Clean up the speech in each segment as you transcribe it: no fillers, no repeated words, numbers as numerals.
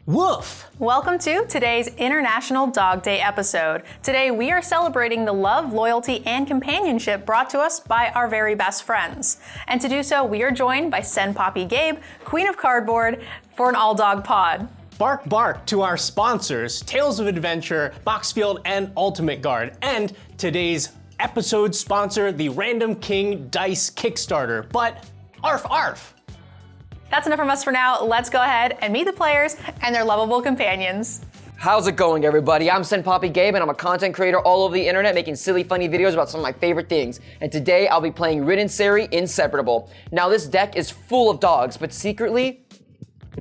Woof! Welcome to today's International Dog Day episode. Today we are celebrating the love, loyalty, and companionship brought to us by our very best friends. And to do so, we are joined by Senpapi Gabe, Queen of Cardboard, for an all-dog pod. Bark bark to our sponsors, Tales of Adventure, Moxfield, and Ultimate Guard, and today's episode sponsor, the Random King Dice Kickstarter. But arf arf! That's enough from us for now. Let's go ahead and meet the players and their lovable companions. How's it going, everybody? I'm Senpapi Gabe, and I'm a content creator all over the internet making silly, funny videos about some of my favorite things. And today I'll be playing Ridden Seri Inseparable. Now this deck is full of dogs, but secretly,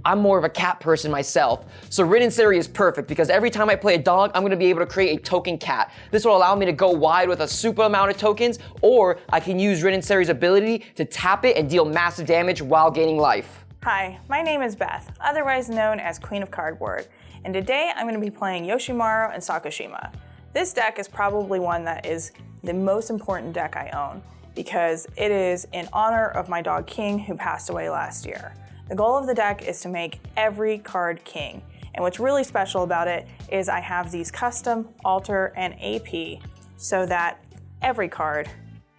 I'm more of a cat person myself. So Ridden Seri is perfect because every time I play a dog, I'm gonna be able to create a token cat. This will allow me to go wide with a super amount of tokens, or I can use Ridden Seri's ability to tap it and deal massive damage while gaining life. Hi, my name is Beth, otherwise known as Queen of Cardboard, and today I'm going to be playing Yoshimaru and Sakushima. This deck is probably one that is the most important deck I own because it is in honor of my dog King who passed away last year. The goal of the deck is to make every card King, and what's really special about it is I have these custom altar and AP so that every card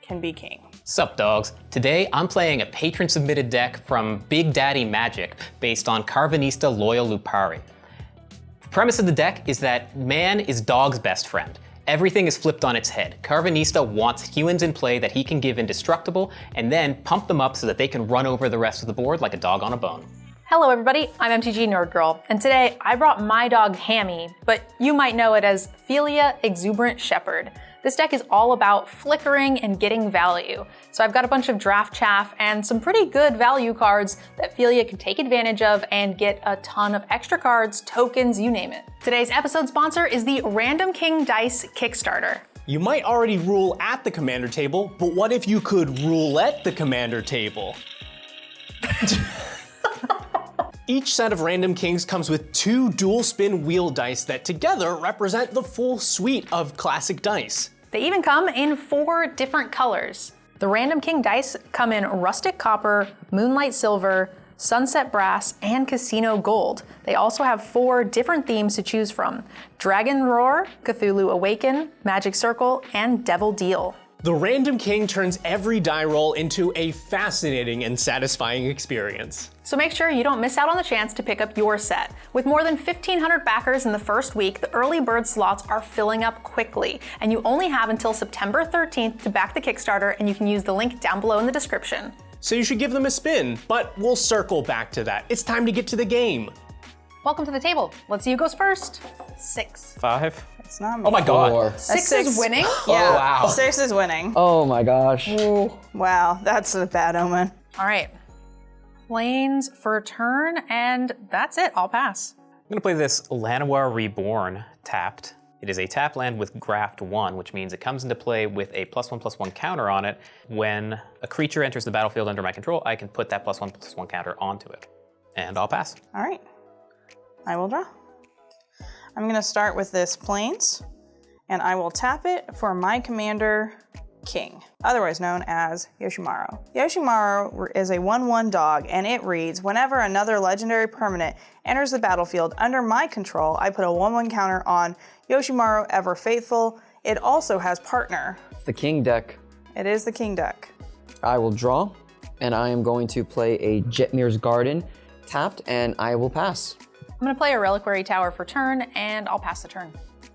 can be King. Sup dogs, today I'm playing a patron submitted deck from Big Daddy Magic based on Carvanista Loyal Lupari. The premise of the deck is that man is dog's best friend. Everything is flipped on its head. Carvanista wants humans in play that he can give indestructible and then pump them up so that they can run over the rest of the board like a dog on a bone. Hello everybody, I'm MTGNerdGirl, and today I brought my dog Hammy, but you might know it as Philia Exuberant Shepherd. This deck is all about flickering and getting value. So I've got a bunch of draft chaff and some pretty good value cards that Philia can take advantage of and get a ton of extra cards, tokens, you name it. Today's episode sponsor is the Random King Dice Kickstarter. You might already rule at the commander table, but what if you could roulette the commander table? Each set of Random Kings comes with 2 dual spin wheel dice that together represent the full suite of classic dice. They even come in 4 different colors. The Random King dice come in Rustic Copper, Moonlight Silver, Sunset Brass, and Casino Gold. They also have 4 different themes to choose from: Dragon Roar, Cthulhu Awaken, Magic Circle, and Devil Deal. The Random King turns every die roll into a fascinating and satisfying experience. So make sure you don't miss out on the chance to pick up your set. With more than 1,500 backers in the first week, the early bird slots are filling up quickly, and you only have until September 13th to back the Kickstarter, and you can use the link down below in the description. So you should give them a spin, but we'll circle back to that. It's time to get to the game. Welcome to the table. Let's see who goes first. 6. 5. It's not me. Oh my god. 6 is winning? Yeah, Oh, wow. 6 is winning. Oh my gosh. Wow, that's a bad omen. All right. Plains for a turn, and that's it. I'll pass. I'm gonna play this Llanowar Reborn tapped. It is a tap land with Graft 1, which means it comes into play with a +1/+1 counter on it. When a creature enters the battlefield under my control, I can put that +1/+1 counter onto it. And I'll pass. All right, I will draw. I'm gonna start with this Plains, and I will tap it for my commander, King, otherwise known as Yoshimaru. Yoshimaru is a 1/1 dog, and it reads, whenever another legendary permanent enters the battlefield under my control, I put a 1/1 counter on Yoshimaru Ever Faithful. It also has Partner. It's the King deck. It is the King deck. I will draw, and I am going to play a Jetmir's Garden tapped, and I will pass. I'm gonna play a Reliquary Tower for turn, and I'll pass the turn.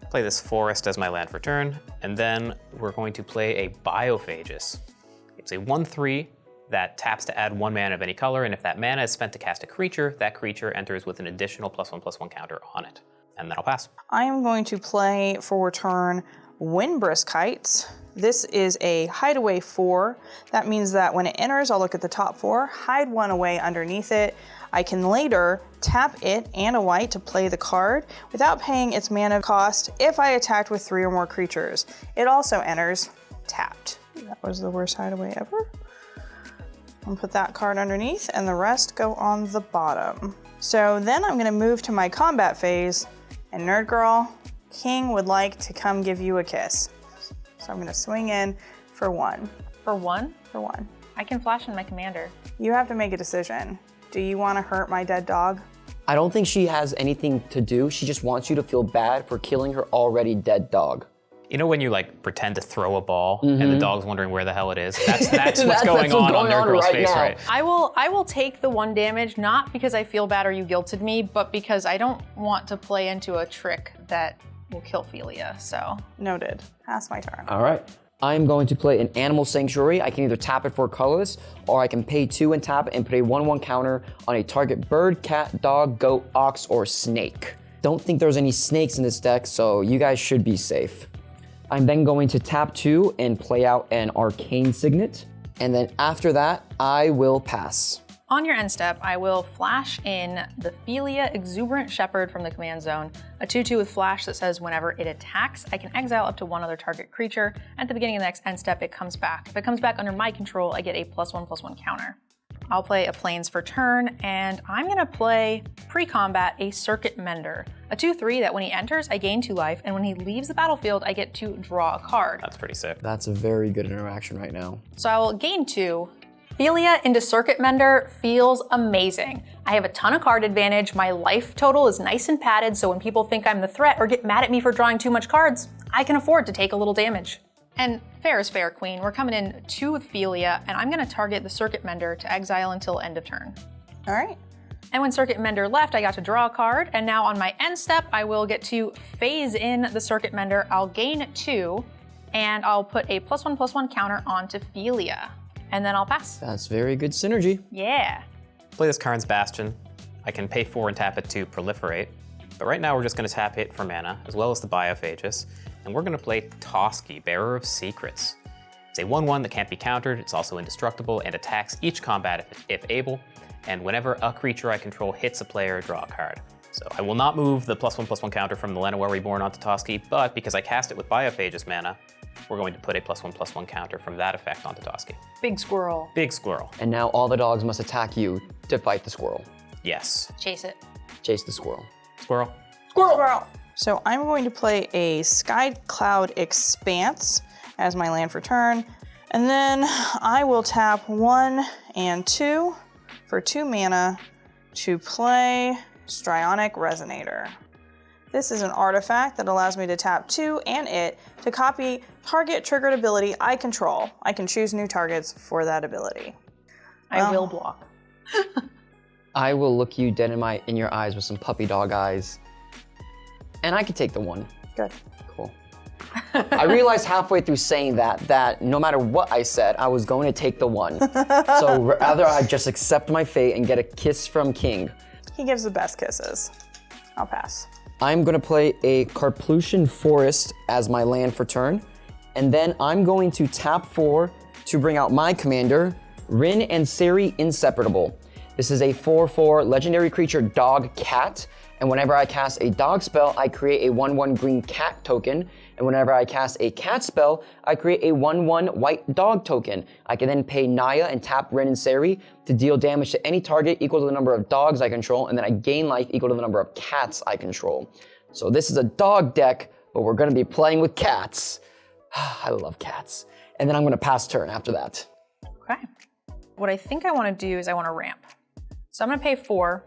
Play this Forest as my land for turn, and then we're going to play a Biophagus. It's a 1/3 that taps to add 1 mana of any color, and if that mana is spent to cast a creature, that creature enters with an additional +1/+1 counter on it. And then I'll pass. I am going to play for turn Windbrisk Heights. This is a hideaway 4. That means that when it enters, I'll look at the top 4, hide 1 away underneath it. I can later tap it and a white to play the card without paying its mana cost if I attacked with 3 or more creatures. It also enters tapped. That was the worst hideaway ever. I'll put that card underneath and the rest go on the bottom. So then I'm gonna move to my combat phase, and Nerd Girl, King would like to come give you a kiss. So I'm gonna swing in for 1. For 1? For 1. I can flash in my commander. You have to make a decision. Do you want to hurt my dead dog? I don't think she has anything to do. She just wants you to feel bad for killing her already dead dog. You know when you like pretend to throw a ball and the dog's wondering where the hell it is? That's what's going on Nerd Girl's face, right? I will take the 1 damage, not because I feel bad or you guilted me, but because I don't want to play into a trick that will kill Philia, so. Noted. Pass my turn. All right. I'm going to play an Animal Sanctuary. I can either tap it for colorless, or I can pay 2 and tap it and put a 1/1 counter on a target bird, cat, dog, goat, ox, or snake. Don't think there's any snakes in this deck, so you guys should be safe. I'm then going to tap 2 and play out an Arcane Signet, and then after that, I will pass. On your end step, I will flash in the Philia Exuberant Shepherd from the command zone, a 2/2 with flash that says whenever it attacks, I can exile up to 1 other target creature. At the beginning of the next end step, it comes back. If it comes back under my control, I get a +1/+1 counter. I'll play a Plains for turn, and I'm gonna play pre-combat a Circuit Mender, a 2/3 that when he enters, I gain 2 life, and when he leaves the battlefield, I get to draw a card. That's pretty sick. That's a very good interaction right now. So I will gain 2. Philia into Circuit Mender feels amazing. I have a ton of card advantage, my life total is nice and padded, so when people think I'm the threat or get mad at me for drawing too much cards, I can afford to take a little damage. And fair is fair, Queen. We're coming in 2 with Philia, and I'm gonna target the Circuit Mender to exile until end of turn. All right. And when Circuit Mender left, I got to draw a card, and now on my end step, I will get to phase in the Circuit Mender. I'll gain 2, and I'll put a +1/+1 counter onto Philia. And then I'll pass. That's very good synergy. Yeah. Play this Karn's Bastion. I can pay 4 and tap it to proliferate. But right now we're just gonna tap it for mana, as well as the Biophagus. And we're gonna play Toski, Bearer of Secrets. It's a 1/1 that can't be countered. It's also indestructible and attacks each combat if able. And whenever a creature I control hits a player, draw a card. So I will not move the +1/+1 counter from the Llanowar Reborn onto Toski, but because I cast it with Biophagus mana, we're going to put a +1/+1 counter from that effect onto Toski. Big squirrel. Big squirrel. And now all the dogs must attack you to fight the squirrel. Yes. Chase it. Chase the squirrel. Squirrel. Squirrel! So I'm going to play a Sky Cloud Expanse as my land for turn. And then I will tap 1 and 2 for 2 mana to play Strionic Resonator. This is an artifact that allows me to tap 2 and it to copy target triggered ability I control. I can choose new targets for that ability. I will block. I will look you dead in your eyes with some puppy dog eyes. And I can take the 1. Good. Cool. I realized halfway through saying that no matter what I said, I was going to take the 1. So rather I just accept my fate and get a kiss from King. He gives the best kisses. I'll pass. I'm gonna play a Carplusian Forest as my land for turn. And then I'm going to tap 4 to bring out my commander, Rin and Seri Inseparable. This is a 4/4 legendary creature dog cat. And whenever I cast a dog spell, I create a 1/1 green cat token. And whenever I cast a cat spell, I create a 1/1 white dog token. I can then pay Naya and tap Ren and Seri to deal damage to any target equal to the number of dogs I control, and then I gain life equal to the number of cats I control. So this is a dog deck, but we're gonna be playing with cats. I love cats. And then I'm gonna pass turn after that. Okay. What I think I wanna do is I wanna ramp. So I'm gonna pay 4,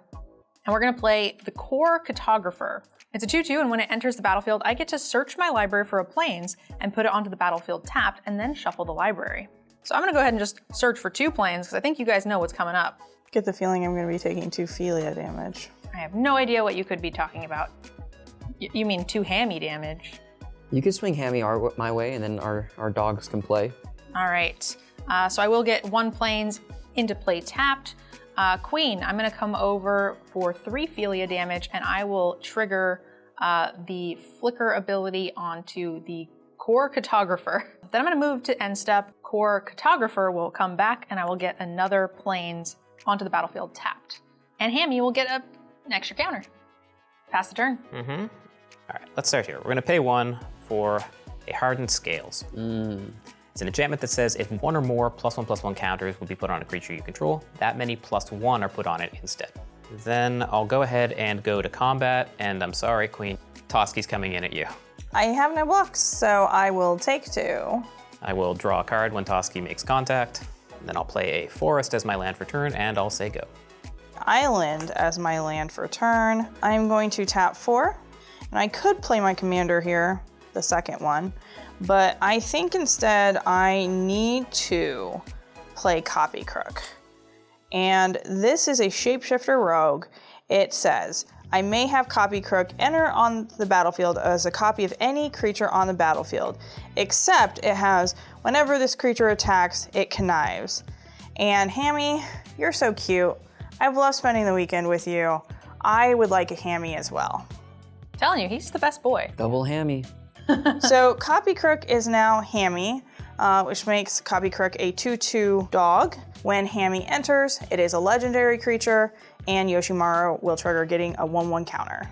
and we're gonna play the Core Cartographer. It's a 2/2, and when it enters the battlefield, I get to search my library for a Plains and put it onto the battlefield tapped, and then shuffle the library. So I'm gonna go ahead and just search for 2 Plains, because I think you guys know what's coming up. Get the feeling I'm gonna be taking 2 Philia damage. I have no idea what you could be talking about. You mean 2 hammy damage. You can swing Hammy my way, and then our dogs can play. All right, so I will get 1 Plains into play tapped. Queen, I'm gonna come over for 3 Philia damage, and I will trigger the Flicker ability onto the Core Cartographer. Then I'm gonna move to end step. Core Cartographer will come back, and I will get another Plains onto the battlefield tapped. And Hammy will get an extra counter. Pass the turn. Mm-hmm. All right, let's start here. We're gonna pay 1 for a Hardened Scales. It's an enchantment that says if 1 or more +1/+1 counters will be put on a creature you control, that many +1 are put on it instead. Then I'll go ahead and go to combat, and I'm sorry, Queen, Toski's coming in at you. I have no blocks, so I will take 2. I will draw a card when Toski makes contact, and then I'll play a Forest as my land for turn, and I'll say go. island as my land for turn. I'm going to tap 4, and I could play my commander here, the second one, but I think instead I need to play Copy Crook. And this is a shapeshifter rogue. It says, I may have Copy Crook enter on the battlefield as a copy of any creature on the battlefield, except it has, whenever this creature attacks, it connives. And Hammy, you're so cute. I've loved spending the weekend with you. I would like a Hammy as well. Telling you, he's the best boy. Double hammy. So Copy Crook is now Hammy, which makes Copy Crook a 2/2 dog. When Hammy enters, it is a legendary creature, and Yoshimaru will trigger getting a 1/1 counter.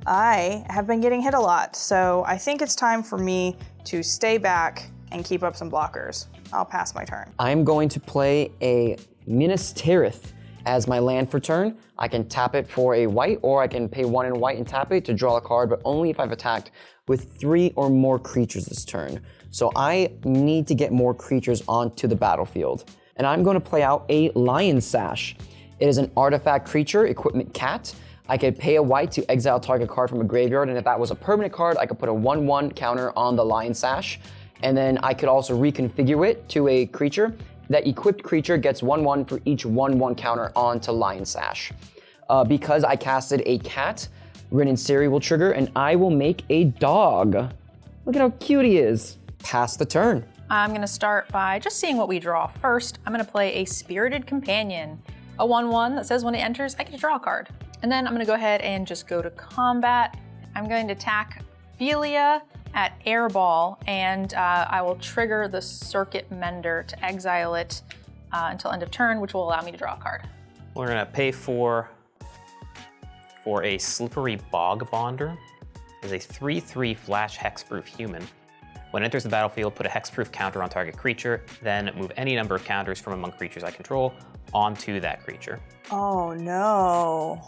I have been getting hit a lot, so I think it's time for me to stay back and keep up some blockers. I'll pass my turn. I'm going to play a Minas Tirith as my land for turn. I can tap it for a white, or I can pay 1 in white and tap it to draw a card, but only if I've attacked with 3 or more creatures this turn. So I need to get more creatures onto the battlefield. And I'm going to play out a Lion Sash. It is an artifact creature, equipment cat. I could pay a white to exile target card from a graveyard, and if that was a permanent card, I could put a 1/1 counter on the Lion Sash. And then I could also reconfigure it to a creature. That equipped creature gets 1/1 for each 1/1 counter onto Lion Sash. Because I casted a cat, Rin and Siri will trigger, and I will make a dog. Look at how cute he is. Pass the turn. I'm gonna start by just seeing what we draw. First, I'm gonna play a Spirited Companion, a 1/1 that says when it enters, I get to draw a card. And then I'm gonna go ahead and just go to combat. I'm going to attack Philia at Airball, and I will trigger the Circuit Mender to exile it until end of turn, which will allow me to draw a card. We're gonna pay for a Slippery Bog Bonder. It's a 3/3 flash hexproof human. When it enters the battlefield, put a hexproof counter on target creature, then move any number of counters from among creatures I control onto that creature. Oh no.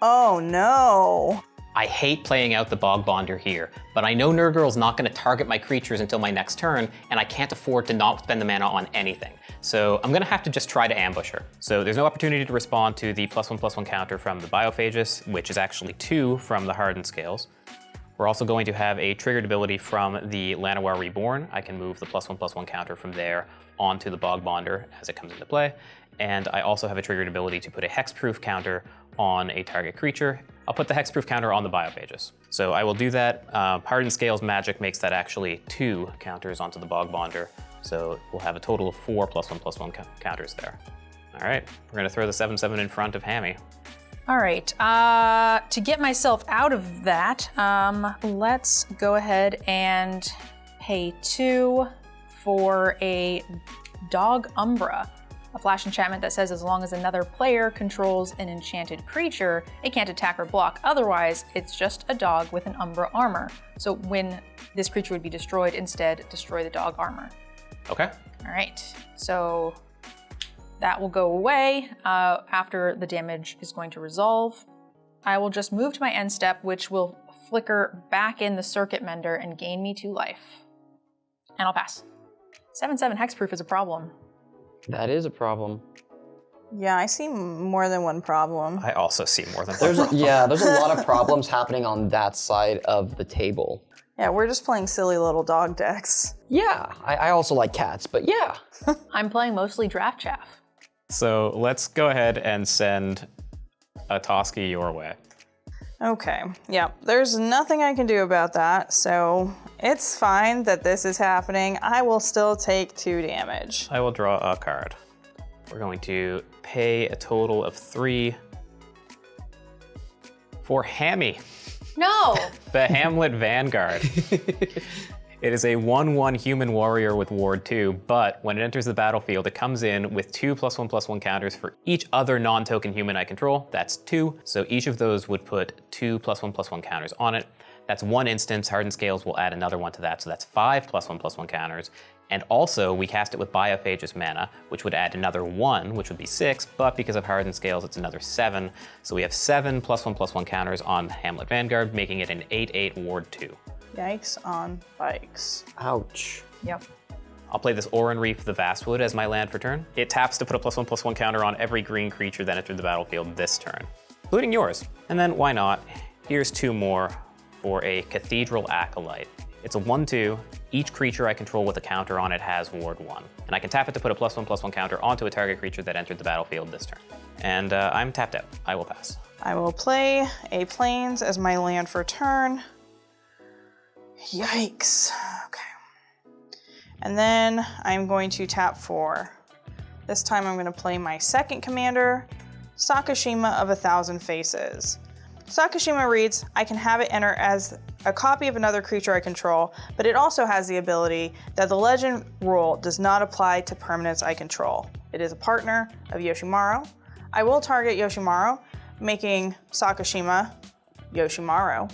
Oh no. I hate playing out the Bog Bonder here, but I know NerdGirl's not going to target my creatures until my next turn, and I can't afford to not spend the mana on anything. So I'm going to have to just try to ambush her. So there's no opportunity to respond to the +1/+1 counter from the Biophagus, which is actually 2 from the Hardened Scales. We're also going to have a triggered ability from the Llanowar Reborn. I can move the +1/+1 counter from there onto the Bog Bonder as it comes into play. And I also have a triggered ability to put a hexproof counter on a target creature. I'll put the hexproof counter on the Biophagus. So I will do that. Hardened Scales Magic makes that actually 2 counters onto the Bog Bonder. So we'll have a total of 4 +1/+1 counters there. All right, we're gonna throw the 7/7 in front of Hammy. All right, to get myself out of that, let's go ahead and pay 2 for a Dog Umbra, a flash enchantment that says as long as another player controls an enchanted creature, it can't attack or block. Otherwise, it's just a dog with an Umbra armor. So when this creature would be destroyed, instead destroy the dog armor. Okay. All right, so that will go away after the damage is going to resolve. I will just move to my end step, which will flicker back in the Circuit Mender and gain me 2 life. And I'll pass. 7/7 hexproof is a problem. That is a problem. Yeah, I see more than one problem. I also see more than one. There's a lot of problems happening on that side of the table. Yeah, we're just playing silly little dog decks. Yeah, I also like cats, but yeah. I'm playing mostly Draft Chaff. So let's go ahead and send a Toski your way. Okay, yeah, there's nothing I can do about that, so it's fine that this is happening. I will still take 2 damage. I will draw a card. We're going to pay a total of 3 for Hammy, No! the Hamlet Vanguard. It is a 1/1 human warrior with Ward 2, but when it enters the battlefield, it comes in with 2 +1/+1 counters for each other non-token human I control. That's 2, so each of those would put 2 +1/+1 counters on it. That's 1 instance. Hardened Scales will add another one to that, so that's 5 +1/+1 counters. And also, we cast it with Biophagus mana, which would add another 1, which would be 6, but because of Hardened Scales, it's another 7. So we have 7 +1/+1 counters on Hamlet Vanguard, making it an 8/8 Ward 2. Yikes on bikes. Ouch. Yep. I'll play this Oran Reef the Vastwood as my land for turn. It taps to put a +1/+1 counter on every green creature that entered the battlefield this turn, including yours. And then why not? Here's 2 more for a Cathedral Acolyte. It's a 1/2. Each creature I control with a counter on it has Ward 1. And I can tap it to put a +1/+1 counter onto a target creature that entered the battlefield this turn. And I'm tapped out. I will pass. I will play a Plains as my land for turn. Yikes. Okay. And then I'm going to tap 4. This time I'm going to play my second commander, Sakashima of 1,000 Faces. Sakashima reads, I can have it enter as a copy of another creature I control, but it also has the ability that the legend rule does not apply to permanents I control. It is a partner of Yoshimaru. I will target Yoshimaru, making Sakashima Yoshimaru.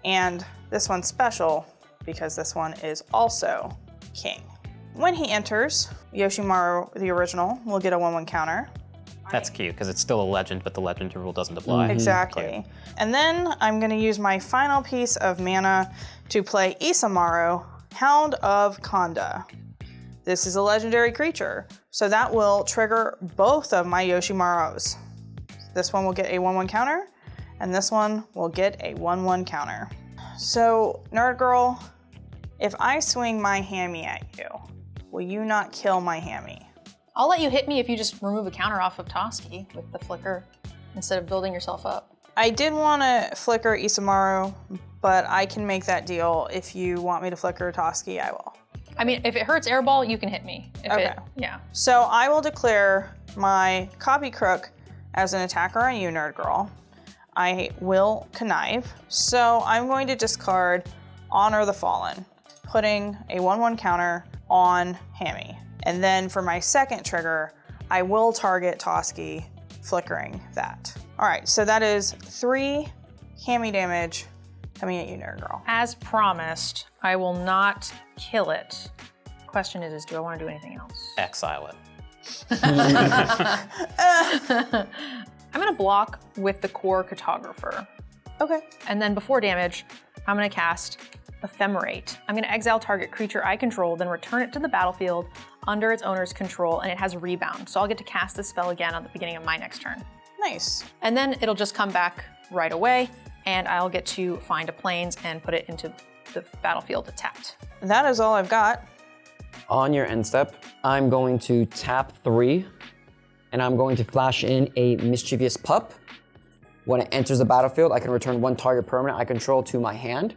And this one's special because this one is also king. When he enters, Yoshimaru, the original, will get a 1/1 counter. That's cute, because it's still a legend, but the legend rule doesn't apply. Exactly. Cute. And then I'm going to use my final piece of mana to play Isamaru, Hound of Kanda. This is a legendary creature, so that will trigger both of my Yoshimarus. This one will get a 1/1 counter, and this one will get a 1/1 counter. So, Nerd Girl, if I swing my hammy at you, will you not kill my hammy? I'll let you hit me if you just remove a counter off of Toski with the flicker instead of building yourself up. I did want to flicker Isamaru, but I can make that deal. If you want me to flicker Toski, I will. I mean, if it hurts Airball, you can hit me. Okay. Yeah. So I will declare my Copy Crook as an attacker on you, Nerd Girl. I will connive. So I'm going to discard Honor the Fallen, putting a 1/1 counter on Hammy. And then for my second trigger, I will target Toski, flickering that. All right, so that is 3 Hammy damage coming at you, Nerd Girl. As promised, I will not kill it. Question is do I want to do anything else? Exile it. I'm gonna block with the core Cartographer. Okay. And then before damage, I'm gonna cast Ephemerate. I'm gonna exile target creature I control, then return it to the battlefield under its owner's control, and it has rebound. So I'll get to cast this spell again at the beginning of my next turn. Nice. And then it'll just come back right away, and I'll get to find a Plains and put it into the battlefield tapped. That is all I've got. On your end step, I'm going to tap 3, and I'm going to flash in a Mischievous Pup. When it enters the battlefield, I can return 1 target permanent I control to my hand.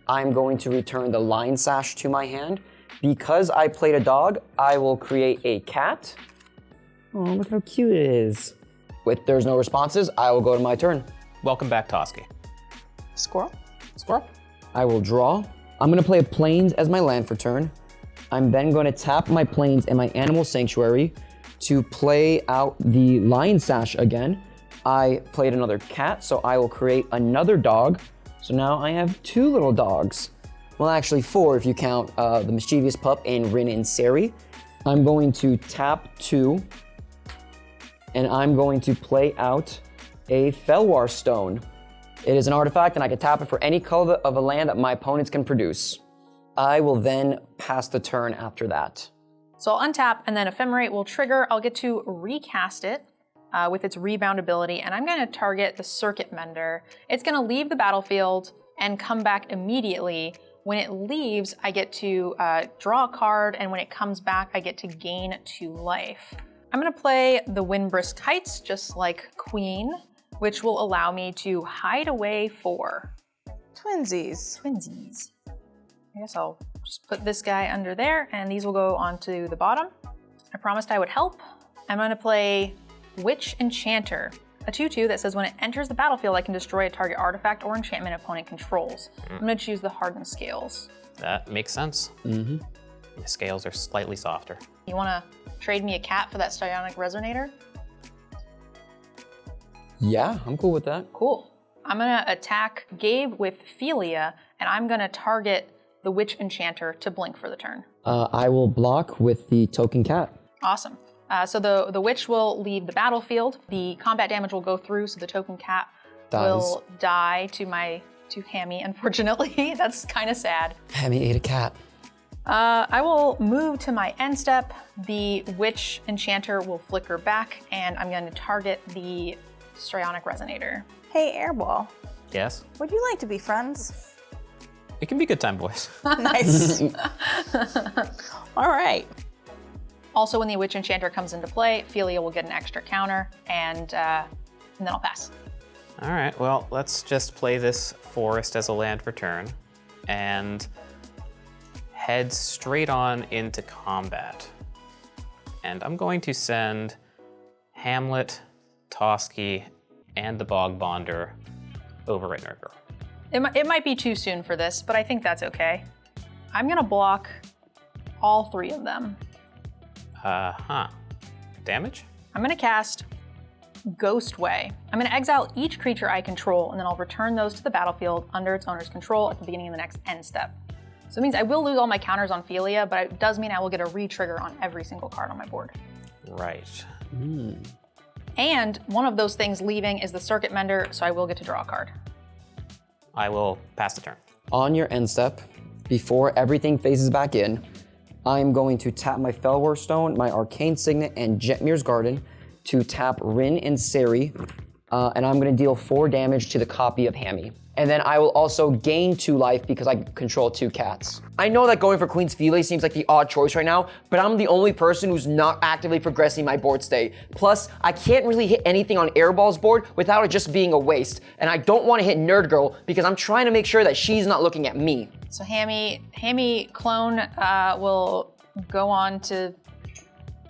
I'm going to return the Line Sash to my hand. Because I played a dog, I will create a cat. Oh, look how cute it is. With there's no responses, I will go to my turn. Welcome back, Toski. Squirrel. Squirrel. I will draw. I'm gonna play a Plains as my land for turn. I'm then gonna tap my Plains and my Animal Sanctuary to play out the Lion Sash again. I played another cat, so I will create another dog. So now I have 2 little dogs. Well, actually 4 if you count the Mischievous Pup and Rin and Seri. I'm going to tap 2, and I'm going to play out a Felwar Stone. It is an artifact, and I can tap it for any color of a land that my opponents can produce. I will then pass the turn after that. So I'll untap, and then Ephemerate will trigger. I'll get to recast it with its rebound ability, and I'm gonna target the Circuit Mender. It's gonna leave the battlefield and come back immediately. When it leaves, I get to draw a card, and when it comes back, I get to gain 2 life. I'm gonna play the Windbrisk Heights, just like Queen, which will allow me to hide away 4. Twinsies. Twinsies. I guess I'll just put this guy under there, and these will go onto the bottom. I promised I would help. I'm gonna play Witch Enchanter, a 2/2 that says when it enters the battlefield, I can destroy a target artifact or enchantment opponent controls. I'm gonna choose the Hardened Scales. That makes sense. The scales are slightly softer. You wanna trade me a cat for that Psionic Resonator? Yeah, I'm cool with that. Cool. I'm gonna attack Gabe with Philia, and I'm gonna target the Witch Enchanter to blink for the turn. I will block with the Token Cat. Awesome. So the Witch will leave the battlefield. The combat damage will go through, so the Token Cat will die to Hammy, unfortunately. That's kind of sad. Hammy ate a cat. I will move to my end step. The Witch Enchanter will flicker back, and I'm going to target the Strionic Resonator. Hey, Airball, Yes? would you like to be friends? It can be good time, boys. Nice. All right. Also, when the Witch Enchanter comes into play, Ophelia will get an extra counter, and then I'll pass. All right, well, let's just play this forest as a land for turn and head straight on into combat. And I'm going to send Hamlet, Toski, and the Bog Bonder over at NerdGirl. It might be too soon for this, but I think that's okay. I'm gonna block all 3 of them. Damage? I'm gonna cast Ghostway. I'm gonna exile each creature I control, and then I'll return those to the battlefield under its owner's control at the beginning of the next end step. So it means I will lose all my counters on Ophelia, but it does mean I will get a re-trigger on every single card on my board. Right. And one of those things leaving is the Circuit Mender, so I will get to draw a card. I will pass the turn. On your end step, before everything phases back in, I'm going to tap my Fellwar Stone, my Arcane Signet, and Jetmir's Garden to tap Rin and Seri, and I'm gonna deal 4 damage to the copy of Hammy. And then I will also gain 2 life because I control 2 cats. I know that going for Queen's Fillet seems like the odd choice right now, but I'm the only person who's not actively progressing my board state. Plus, I can't really hit anything on Airball's board without it just being a waste. And I don't want to hit NerdGirl because I'm trying to make sure that she's not looking at me. So Hammy Clone will go on to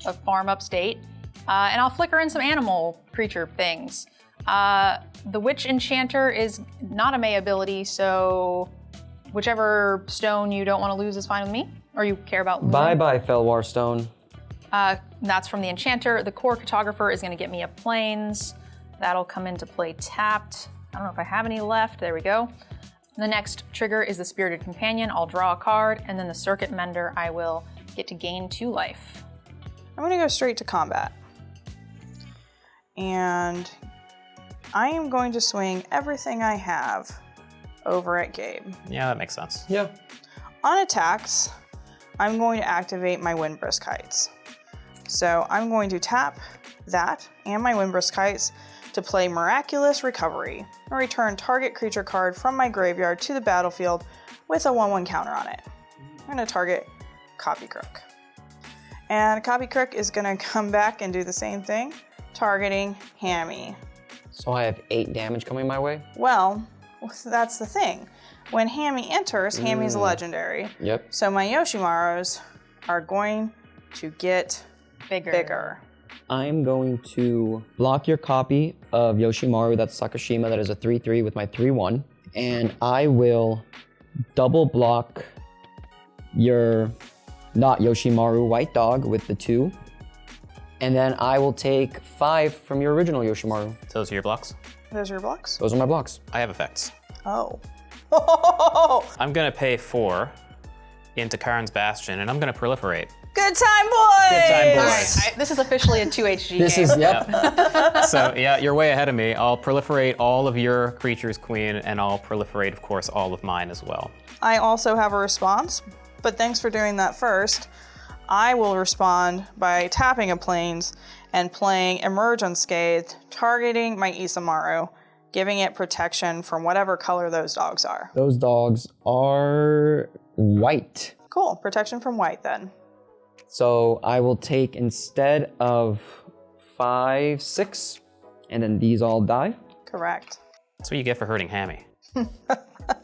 a farm upstate, and I'll flicker in some animal creature things. The Witch Enchanter is not a May ability, so whichever stone you don't want to lose is fine with me, or you care about losing. Bye-bye, Fellwar Stone. That's from the Enchanter. The Core Cartographer is going to get me a Plains. That'll come into play tapped. I don't know if I have any left. There we go. The next trigger is the Spirited Companion. I'll draw a card, and then the Circuit Mender, I will get to gain 2 life. I'm gonna go straight to combat. And I am going to swing everything I have over at Gabe. Yeah, that makes sense. Yeah. On attacks, I'm going to activate my Windbrisk Kites. So I'm going to tap that and my Windbrisk Kites to play Miraculous Recovery and return target creature card from my graveyard to the battlefield with a 1/1 counter on it. I'm going to target Copycrook. And Copycrook is going to come back and do the same thing, targeting Hammy. So I have 8 damage coming my way? Well, that's the thing. When Hammy enters, Hammy's a legendary. Yep. So my Yoshimarus are going to get bigger. I'm going to block your copy of Yoshimaru, that's Sakashima, that is a 3/3 with my 3/1. And I will double block your not Yoshimaru white dog with the 2. And then I will take 5 from your original Yoshimaru. Those are your blocks? Those are your blocks? Those are my blocks. I have effects. Oh. I'm gonna pay 4 into Karn's Bastion, and I'm gonna proliferate. Good time, boys! Good time, boys. All right, this is officially a 2HG This game. is, yep. So yeah, you're way ahead of me. I'll proliferate all of your creatures, Queen, and I'll proliferate, of course, all of mine as well. I also have a response, but thanks for doing that first. I will respond by tapping a Plains and playing Emerge Unscathed, targeting my Isamaru, giving it protection from whatever color those dogs are. Those dogs are white. Cool, protection from white then. So I will take, instead of 5, 6, and then these all die. Correct. That's what you get for hurting Hammy.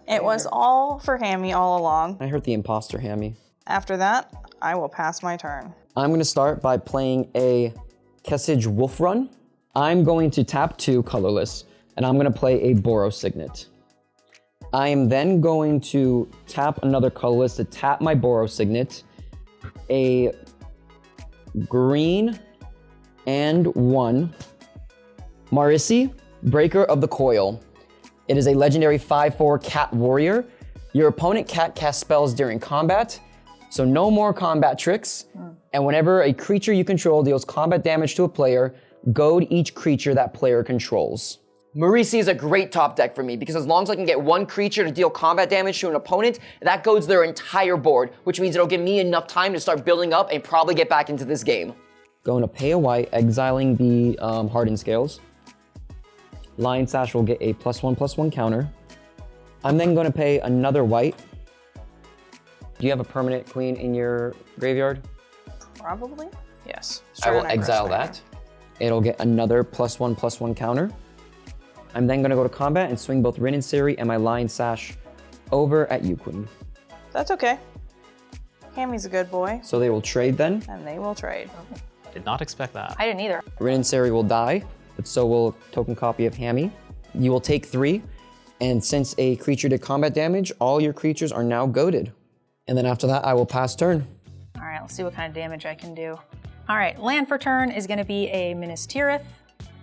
It was all for Hammy all along. I hurt the imposter Hammy. After that, I will pass my turn. I'm gonna start by playing a Kessage Wolf Run. I'm going to tap 2 colorless, and I'm gonna play a Boros Signet. I am then going to tap another colorless to tap my Boros Signet, a green and 1 Marisi, Breaker of the Coil. It is a legendary 5/4 cat warrior. Your opponent cat casts spells during combat, so no more combat tricks. And whenever a creature you control deals combat damage to a player, goad each creature that player controls. Marisi is a great top deck for me because as long as I can get one creature to deal combat damage to an opponent, that goes their entire board, which means it'll give me enough time to start building up and probably get back into this game. Going to pay a white, exiling the Hardened Scales. Lion Sash will get a +1/+1 counter. I'm then going to pay another white. Do you have a permanent queen in your graveyard? Probably. Yes. I will exile that. It'll get another +1/+1 counter. I'm then going to go to combat and swing both Rin and Siri and my Lion Sash over at you, Queen. That's okay. Hammy's a good boy. So they will trade then. And they will trade. Did not expect that. I didn't either. Rin and Siri will die, but so will token copy of Hammy. You will take 3, and since a creature did combat damage, all your creatures are now goaded. And then after that, I will pass turn. All right, let's see what kind of damage I can do. All right, land for turn is gonna be a Minas Tirith.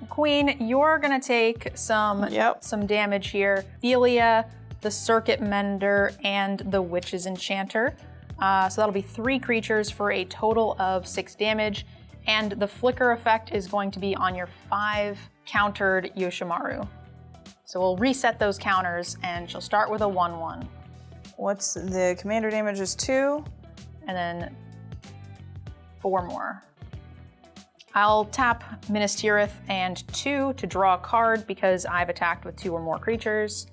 Queen, you're gonna take some damage here. Philia, the Circuit Mender, and the Witch's Enchanter. So that'll be 3 creatures for a total of 6 damage. And the flicker effect is going to be on your 5 countered Yoshimaru. So we'll reset those counters and she'll start with a 1/1. What's the commander damage is 2? And then 4 more. I'll tap Minas Tirith and 2 to draw a card because I've attacked with 2 or more creatures.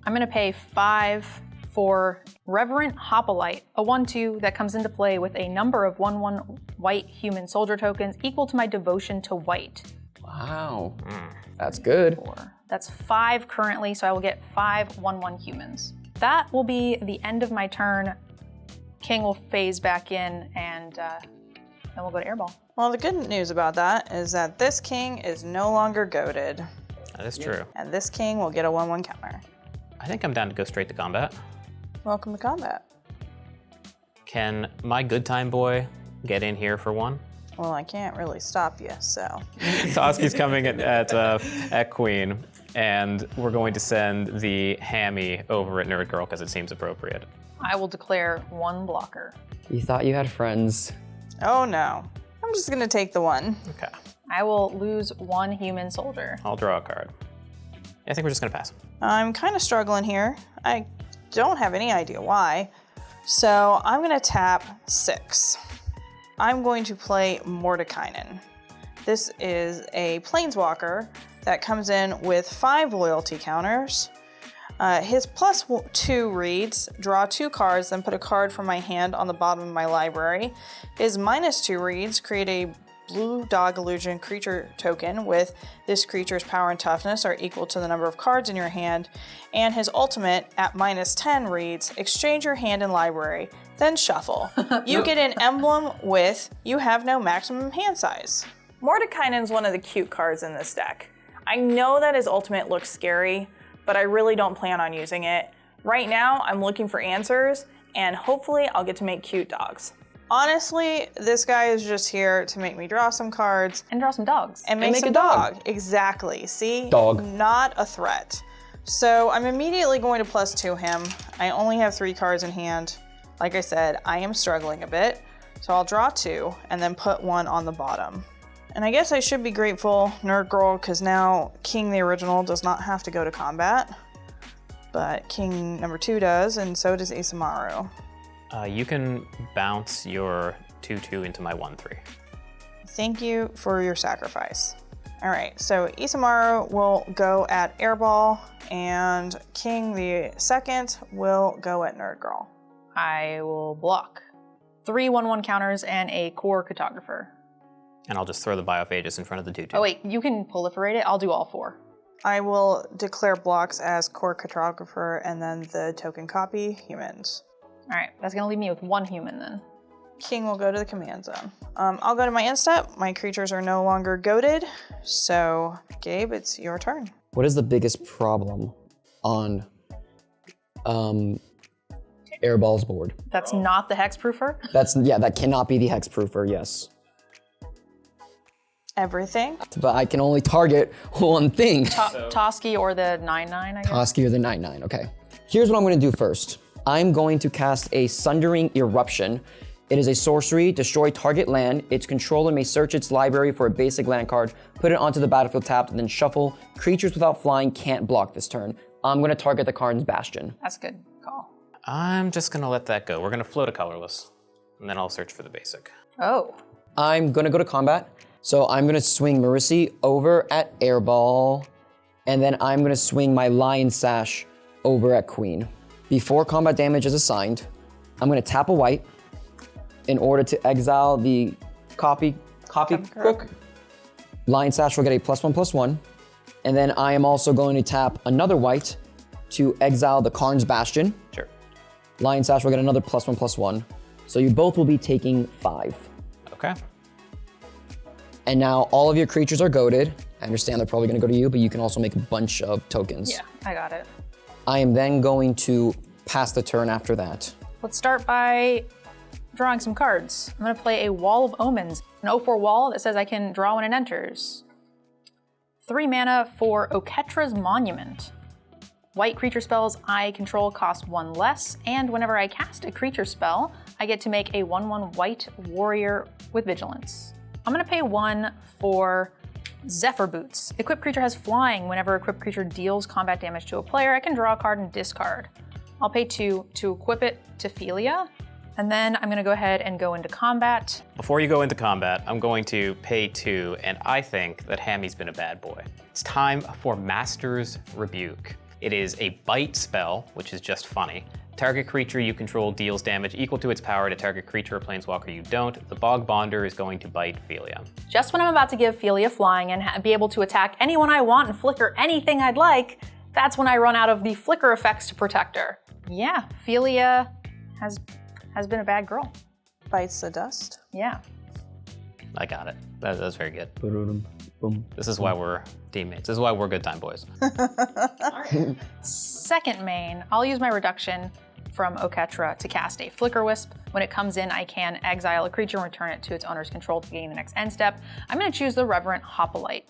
I'm gonna pay 5 for Reverent Hoplite, a 1/2 that comes into play with a number of 1/1 white human soldier tokens equal to my devotion to white. Wow, that's good. 4. That's 5 currently, so I will get 5 1/1 humans. That will be the end of my turn. King will phase back in and then we'll go to Airball. Well, the good news about that is that this king is no longer goaded. That is true. And this king will get a 1/1 counter. I think I'm down to go straight to combat. Welcome to combat. Can my good time boy get in here for one? Well, I can't really stop you, so. Toski's coming at Queen, and we're going to send the Hammy over at NerdGirl because it seems appropriate. I will declare 1 blocker. You thought you had friends. Oh no. I'm just gonna take the 1. Okay. I will lose 1 human soldier. I'll draw a card. I think we're just gonna pass. I'm kind of struggling here. I don't have any idea why. So I'm gonna tap 6. I'm going to play Mordekainen. This is a planeswalker that comes in with 5 loyalty counters. His +2 reads, draw 2 cards, then put a card from my hand on the bottom of my library. His -2 reads, create a blue dog illusion creature token with this creature's power and toughness are equal to the number of cards in your hand. And his ultimate at -10 reads, exchange your hand and library, then shuffle. You get an emblem with, you have no maximum hand size. Mordekainen's one of the cute cards in this deck. I know that his ultimate looks scary, but I really don't plan on using it. Right now, I'm looking for answers, and hopefully I'll get to make cute dogs. Honestly, this guy is just here to make me draw some cards. And draw some dogs. And make a dog. Exactly, see? Dog. Not a threat. So I'm immediately going to +2 him. I only have 3 cards in hand. Like I said, I am struggling a bit. So I'll draw 2, and then put 1 on the bottom. And I guess I should be grateful, NerdGirl, because now King the Original does not have to go to combat. But King number 2 does, and so does Isamaru. You can bounce your 2/2 into my 1/3. Thank you for your sacrifice. All right, so Isamaru will go at Airball, and King the Second will go at NerdGirl. I will block 3 1/1 counters and a core cartographer. And I'll just throw the Biophagus in front of the 2/2. Oh wait, you can proliferate it. I'll do all 4. I will declare blocks as core cartographer and then the token copy humans. All right, that's gonna leave me with 1 human then. King will go to the command zone. I'll go to my end step. My creatures are no longer goaded. So Gabe, it's your turn. What is the biggest problem on Airball's board? That's not the hexproofer? That cannot be the hexproofer, yes. Everything. But I can only target one thing. Toski or the 9/9, I guess? Toski or the 9/9, okay. Here's what I'm gonna do first. I'm going to cast a Sundering Eruption, It is a sorcery, destroy target land. Its controller may search its library for a basic land card, put it onto the battlefield tapped, and then shuffle. Creatures without flying can't block this turn. I'm gonna target the Karn's Bastion. That's a good call. I'm just gonna let that go. We're gonna float a colorless, and then I'll search for the basic. Oh. I'm gonna go to combat. So I'm gonna swing Marissi over at Airball, and then I'm gonna swing my Lion Sash over at Queen. Before combat damage is assigned, I'm gonna tap a white in order to exile the copy crook. Lion Sash will get a +1/+1. And then I am also going to tap another white to exile the Karn's Bastion. Sure. Lion Sash will get another +1/+1. So you both will be taking 5. Okay. And now all of your creatures are goaded. I understand they're probably gonna go to you, but you can also make a bunch of tokens. Yeah, I got it. I am then going to pass the turn after that. Let's start by drawing some cards. I'm gonna play a Wall of Omens, an 0/4 wall that says I can draw when it enters. 3 mana for Oketra's Monument. White creature spells I control cost 1 less, and whenever I cast a creature spell, I get to make a 1/1 white warrior with vigilance. I'm gonna pay 1 for Zephyr Boots. Equipped creature has flying. Whenever equipped creature deals combat damage to a player, I can draw a card and discard. I'll pay 2 to equip it to Philia, and then I'm gonna go ahead and go into combat. Before you go into combat, I'm going to pay 2, and I think that Hammy's been a bad boy. It's time for Master's Rebuke. It is a bite spell, which is just funny. Target creature you control deals damage equal to its power to target creature or planeswalker you don't. The Bog Bonder is going to bite Philia. Just when I'm about to give Philia flying and be able to attack anyone I want and flicker anything I'd like, that's when I run out of the flicker effects to protect her. Yeah, Philia has been a bad girl. Bites the dust. Yeah. I got it. That was very good. This is why we're teammates. This is why we're good time boys. Second main, I'll use my reduction from Oketra to cast a Flicker Wisp. When it comes in, I can exile a creature and return it to its owner's control to gain the next end step. I'm gonna choose the Reverent Hoplite.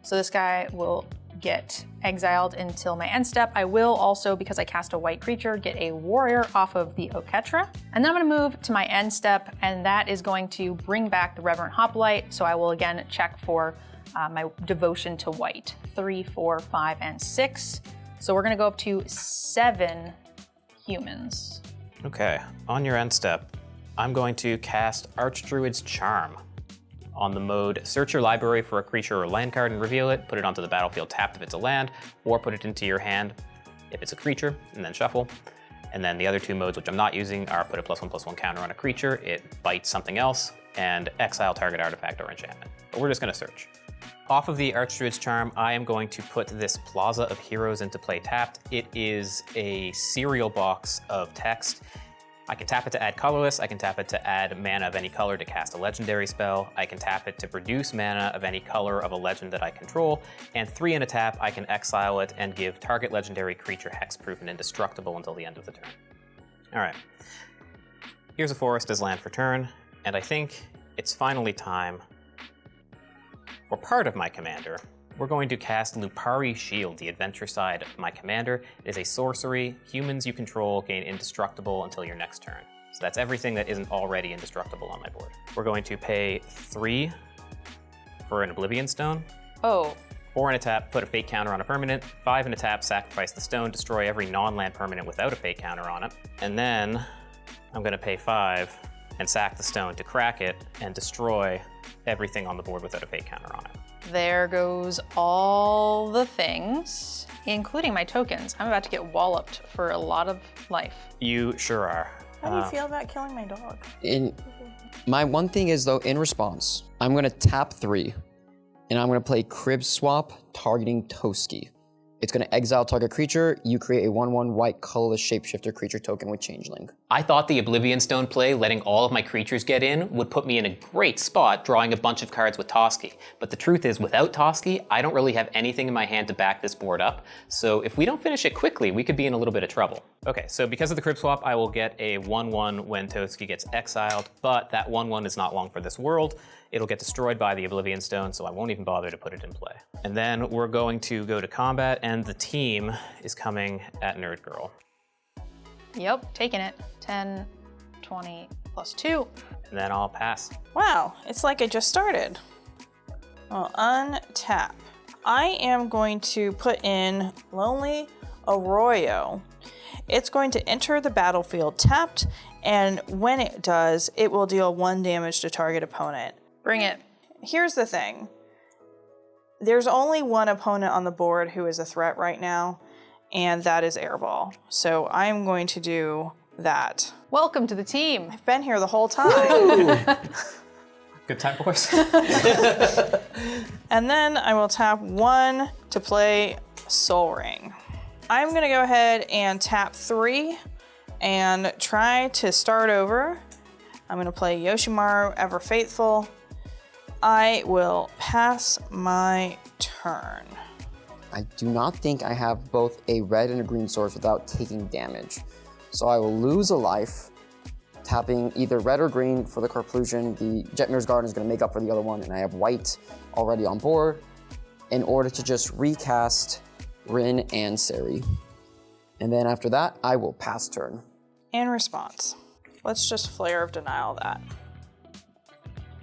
So this guy will get exiled until my end step. I will also, because I cast a white creature, get a warrior off of the Oketra. And then I'm gonna move to my end step, and that is going to bring back the Reverent Hoplite. So I will again check for my devotion to white. 3, 4, 5, and 6. So we're gonna go up to 7 humans. Okay, on your end step, I'm going to cast Archdruid's Charm. On the mode, search your library for a creature or land card and reveal it, put it onto the battlefield tapped if it's a land, or put it into your hand if it's a creature, and then shuffle. And then the other 2 modes, which I'm not using, are put a +1/+1 counter on a creature, it bites something else, and exile target artifact or enchantment. But we're just gonna search. Off of the Archdruid's Charm, I am going to put this Plaza of Heroes into play tapped. It is a cereal box of text. I can tap it to add colorless, I can tap it to add mana of any color to cast a legendary spell, I can tap it to produce mana of any color of a legend that I control, and 3 in a tap, I can exile it and give target legendary creature hexproof and indestructible until the end of the turn. All right, here's a forest as land for turn, and I think it's finally time for part of my commander. We're going to cast Lupari Shield, the adventure side of my commander. It is a sorcery. Humans you control gain indestructible until your next turn. So that's everything that isn't already indestructible on my board. We're going to pay 3 for an Oblivion Stone. Oh. 4 in a tap, put a fate counter on a permanent. 5 in a tap, sacrifice the stone, destroy every non-land permanent without a fate counter on it. And then I'm gonna pay 5 and sack the stone to crack it and destroy everything on the board without a fate counter on it. There goes all the things, including my tokens. I'm about to get walloped for a lot of life. You sure are. How do you feel about killing my dog? My one thing is though, in response, I'm gonna tap 3, and I'm gonna play Crib Swap targeting Toski. It's gonna exile target creature, you create a 1/1 white colorless shapeshifter creature token with Changeling. I thought the Oblivion Stone play, letting all of my creatures get in, would put me in a great spot drawing a bunch of cards with Toski. But the truth is, without Toski, I don't really have anything in my hand to back this board up. So if we don't finish it quickly, we could be in a little bit of trouble. Okay, so because of the Crib Swap, I will get a 1/1 when Toski gets exiled, but that 1/1 is not long for this world. It'll get destroyed by the Oblivion Stone, so I won't even bother to put it in play. And then we're going to go to combat, and the team is coming at NerdGirl. Yep, taking it. 10, 20, +2. And then I'll pass. Wow, it's like I just started. I'll untap. I am going to put in Lonely Arroyo. It's going to enter the battlefield tapped, and when it does, it will deal 1 damage to target opponent. Bring it. Here's the thing. There's only one opponent on the board who is a threat right now, and that is Airball. So I am going to do that. Welcome to the team. I've been here the whole time. Good time, boys. And then I will tap 1 to play Soul Ring. I'm gonna go ahead and tap 3 and try to start over. I'm gonna play Yoshimaru Ever Faithful. I will pass my turn. I do not think I have both a red and a green source without taking damage. So I will lose a life, tapping either red or green for the Carplusion. The Jetmir's Garden is going to make up for the other one, and I have white already on board in order to just recast Rin and Seri. And then after that, I will pass turn. In response, let's just Flare of Denial that.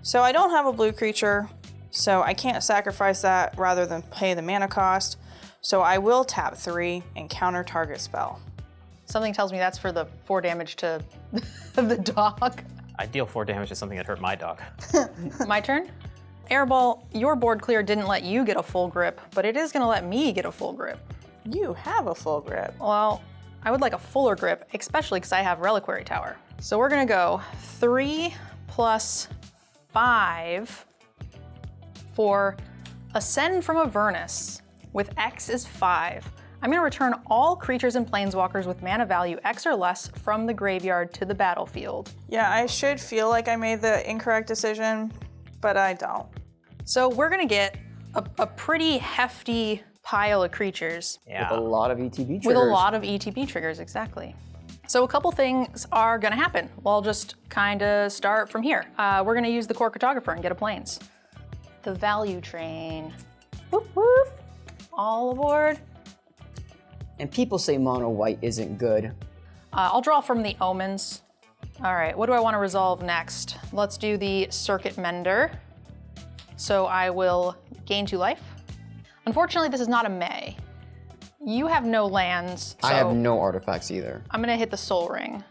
So I don't have a blue creature, so I can't sacrifice that rather than pay the mana cost. So I will tap 3 and counter target spell. Something tells me that's for the 4 damage to the dog. I deal 4 damage to something that hurt my dog. My turn? Airball, your board clear didn't let you get a full grip, but it is gonna let me get a full grip. You have a full grip. Well, I would like a fuller grip, especially because I have Reliquary Tower. So we're gonna go 3 + 5 for Ascend from Avernus with X is 5. I'm gonna return all creatures and planeswalkers with mana value X or less from the graveyard to the battlefield. Yeah, I should feel like I made the incorrect decision, but I don't. So we're gonna get a pretty hefty pile of creatures. Yeah. With a lot of ETB triggers. With a lot of ETB triggers, exactly. So a couple things are gonna happen. Well, I'll just kinda start from here. We're gonna use the Core Cartographer and get a planes. The Value Train. Whoop whoop. All aboard. And people say mono white isn't good. I'll draw from the Omens. All right, what do I want to resolve next? Let's do the Circuit Mender. So I will gain 2 life. Unfortunately, this is not a May. You have no lands, so I have no artifacts either. I'm gonna hit the Soul Ring.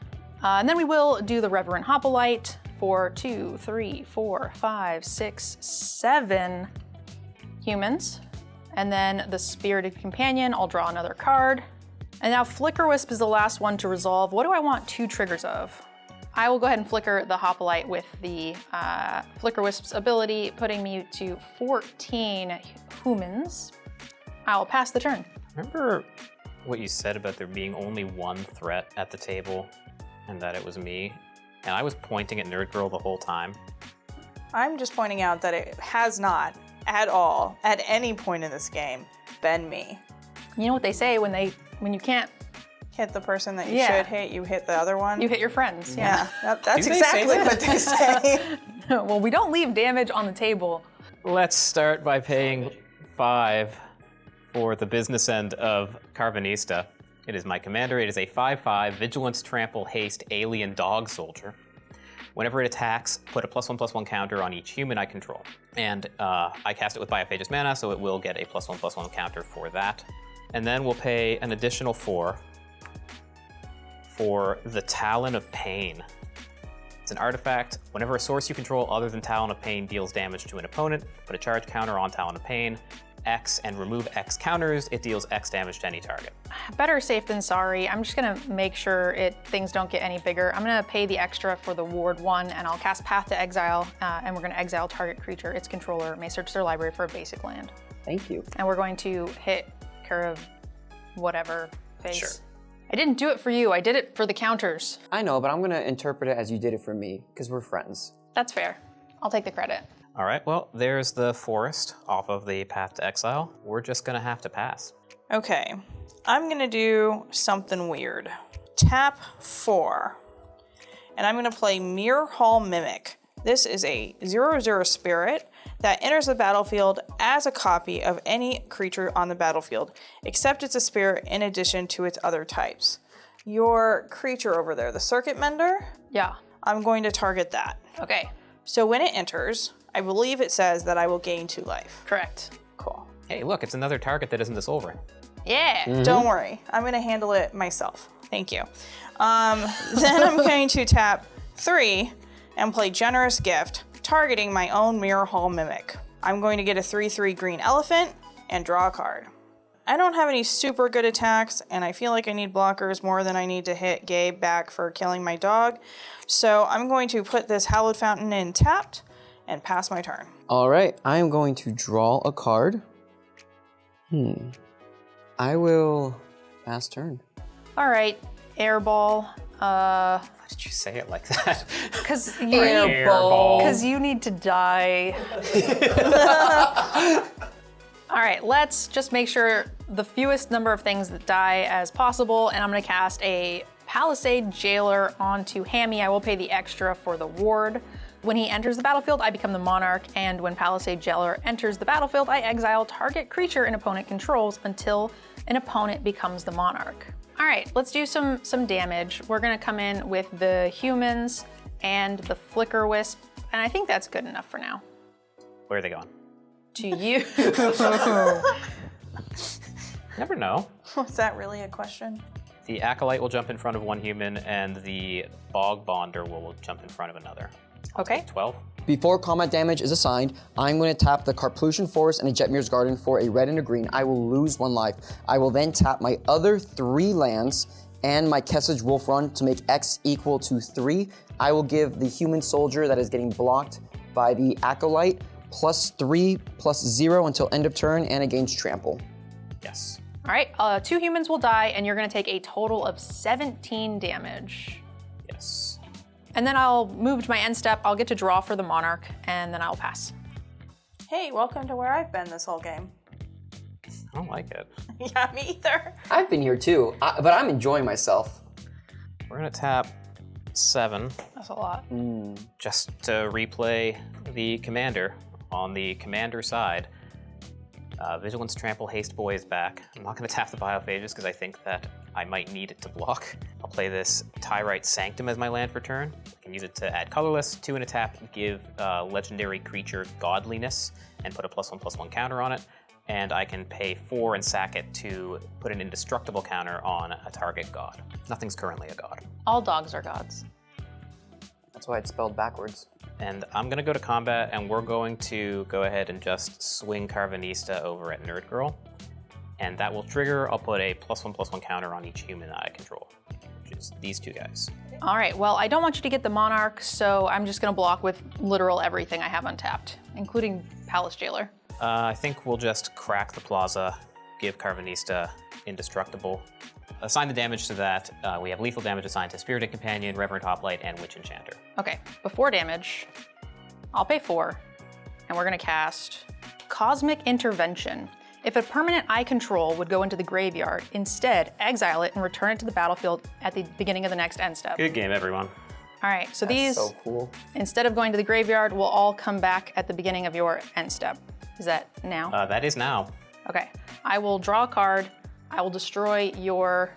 And then we will do the Reverent Hoplite for 2, 3, 4, 5, 6, 7 humans. And then the Spirited Companion, I'll draw another card. And now Flicker Wisp is the last one to resolve. What do I want 2 triggers of? I will go ahead and flicker the Hoplite with the Flicker Wisp's ability, putting me to 14 humans. I'll pass the turn. Remember what you said about there being only one threat at the table and that it was me? And I was pointing at NerdGirl the whole time. I'm just pointing out that it has not at all, at any point in this game, been me. You know what they say when you can't Hit the person that you Yeah. should hit, you hit the other one. you hit your friends. Yeah, that's Do they say exactly that? what they say. Well, we don't leave damage on the table. Let's start by paying 5 for the business end of Carvanista. It is my commander. It is a 5/5 Vigilance, Trample, Haste, Alien Dog Soldier. Whenever it attacks, put a +1/+1 counter on each human I control. And I cast it with Biophagus mana, so it will get a +1/+1 counter for that. And then we'll pay an additional 4 for the Talon of Pain. It's an artifact. Whenever a source you control other than Talon of Pain deals damage to an opponent, put a charge counter on Talon of Pain, X, and remove X counters. It deals X damage to any target. Better safe than sorry. I'm just gonna make sure things don't get any bigger. I'm gonna pay the extra for the Ward 1, and I'll cast Path to Exile, and we're gonna exile target creature. Its controller may search their library for a basic land. Thank you. And we're going to hit Curve whatever face. Sure. I didn't do it for you, I did it for the counters. I know, but I'm gonna interpret it as you did it for me, because we're friends. That's fair. I'll take the credit. All right, well, there's the forest off of the Path to Exile. We're just gonna have to pass. Okay, I'm gonna do something weird. Tap 4, and I'm gonna play Mirror Hall Mimic. This is a 0/0 spirit that enters the battlefield as a copy of any creature on the battlefield, except it's a spirit in addition to its other types. Your creature over there, the Circuit Mender, Yeah. I'm going to target that. Okay, So when it enters, I believe it says that I will gain 2 life. correct. Cool. Hey, look, it's another target that isn't the Soul Ring. Yeah. Don't worry, I'm gonna handle it myself. Thank you. Then I'm going to tap 3 and play Generous Gift, targeting my own Mirror Hall Mimic. I'm going to get a 3/3 green elephant and draw a card. I don't have any super good attacks, and I feel like I need blockers more than I need to hit Gabe back for killing my dog. So I'm going to put this Hallowed Fountain in tapped and pass my turn. All right, I am going to draw a card. I will pass turn. All right, Airball. Why did you say it like that? Because you, Airball. 'cause you need to die. All right, let's just make sure the fewest number of things that die as possible, and I'm gonna cast a Palisade Jailer onto Hammy. I will pay the extra for the ward. When he enters the battlefield, I become the monarch, and when Palisade Jailer enters the battlefield, I exile target creature an opponent controls until an opponent becomes the monarch. All right, let's do some damage. We're gonna come in with the humans and the Flicker Wisp, and I think that's good enough for now. Where are they going? To you. Never know. Was that really a question? The Acolyte will jump in front of one human, and the Bog Bonder will jump in front of another. Okay. 12. Before combat damage is assigned, I'm going to tap the Carplusian Forest and a Jetmir's Garden for a red and a green. I will lose 1 life. I will then tap my other 3 lands and my Kessage Wolf Run to make X equal to 3. I will give the human soldier that is getting blocked by the Acolyte +3 +0 until end of turn, and it gains trample. Yes. All right, 2 humans will die, and you're gonna take a total of 17 damage. Yes. And then I'll move to my end step. I'll get to draw for the monarch, and then I'll pass. Hey, welcome to where I've been this whole game. I don't like it. Yeah, me either. I've been here too, but I'm enjoying myself. We're gonna tap 7 That's a lot. just to replay the commander. On the commander side, Vigilance, Trample, Haste Boy is back. I'm not gonna tap the Biophages because I think that I might need it to block. I'll play this Tyrite Sanctum as my land for turn. I can use it to add colorless, 2 in a tap, give legendary creature Godliness, and put a +1/+1 counter on it. And I can pay 4 and sack it to put an indestructible counter on a target god. Nothing's currently a god. All dogs are gods. That's why it's spelled backwards. And I'm gonna go to combat, and we're going to go ahead and just swing Carvanista over at NerdGirl. And that will trigger, I'll put a +1/+1 counter on each human I control, which is these 2 guys. All right, well, I don't want you to get the monarch, so I'm just gonna block with literal everything I have untapped, including Palace Jailer. I think we'll just crack the plaza, give Carvanista indestructible. Assign the damage to that. We have lethal damage assigned to Spirited Companion, Reverend Hoplite, and Witch Enchanter. Okay, before damage, I'll pay 4, and we're gonna cast Cosmic Intervention. If a permanent I control would go into the graveyard, instead exile it and return it to the battlefield at the beginning of the next end step. Good game, everyone. All right, so these, So cool. instead of going to the graveyard, will all come back at the beginning of your end step. Is that now? That is now. Okay, I will draw a card. I will destroy your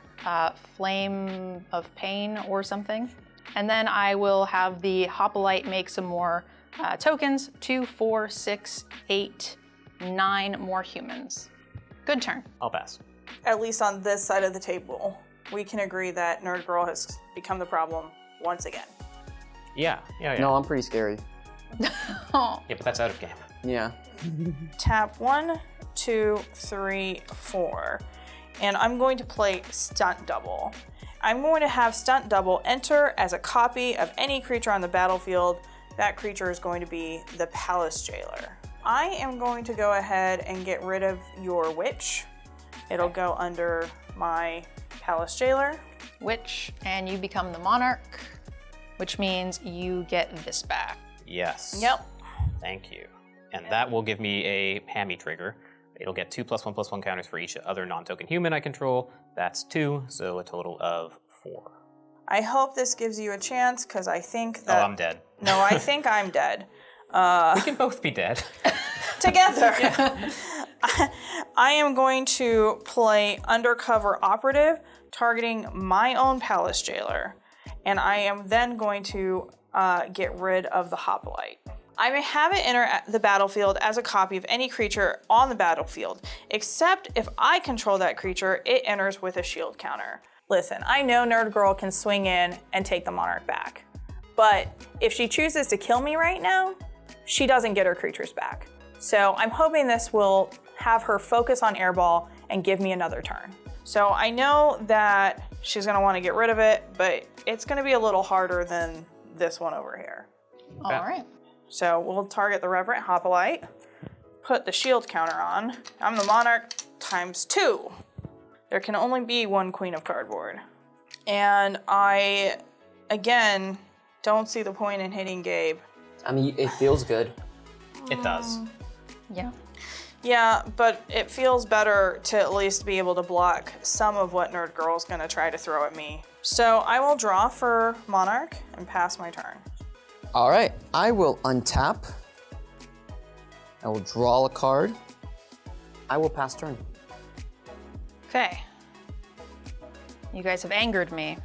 Flame of Pain or something. And then I will have the Hoplite make some more tokens. 2, 4, 6, 8, 9 more humans. Good turn. I'll pass. At least on this side of the table, we can agree that NerdGirl has become the problem once again. Yeah. No, I'm pretty scary. Oh. Yeah, but that's out of game. Yeah. Tap 1, 2, 3, 4. And I'm going to play Stunt Double. I'm going to have Stunt Double enter as a copy of any creature on the battlefield. That creature is going to be the Palace Jailer. I am going to go ahead and get rid of your Witch. It'll go under my Palace Jailer. Witch, and you become the monarch, which means you get this back. Yes. Yep. Thank you. And that will give me a Hammy trigger. It'll get 2 +1/+1 counters for each other non-token human I control. That's 2, so a total of 4. I hope this gives you a chance, because I think that... Oh, I'm dead. No, I think I'm dead. We can both be dead. Together. I am going to play Undercover Operative, targeting my own Palace Jailer. And I am then going to get rid of the Hoplite. I may have it enter the battlefield as a copy of any creature on the battlefield, except if I control that creature, it enters with a shield counter. Listen, I know Nerd Girl can swing in and take the Monarch back, but if she chooses to kill me right now, she doesn't get her creatures back. So I'm hoping this will have her focus on Airball and give me another turn. So I know that she's gonna wanna get rid of it, but it's gonna be a little harder than this one over here. All right. So we'll target the Reverent Hoplite, put the shield counter on. I'm the Monarch ×2. There can only be one Queen of Cardboard. And I, again, don't see the point in hitting Gabe. I mean, it feels good. It does. Yeah. Yeah, but it feels better to at least be able to block some of what Nerd Girl's gonna try to throw at me. So I will draw for Monarch and pass my turn. All right, I will untap. I will draw a card. I will pass turn. Okay. You guys have angered me.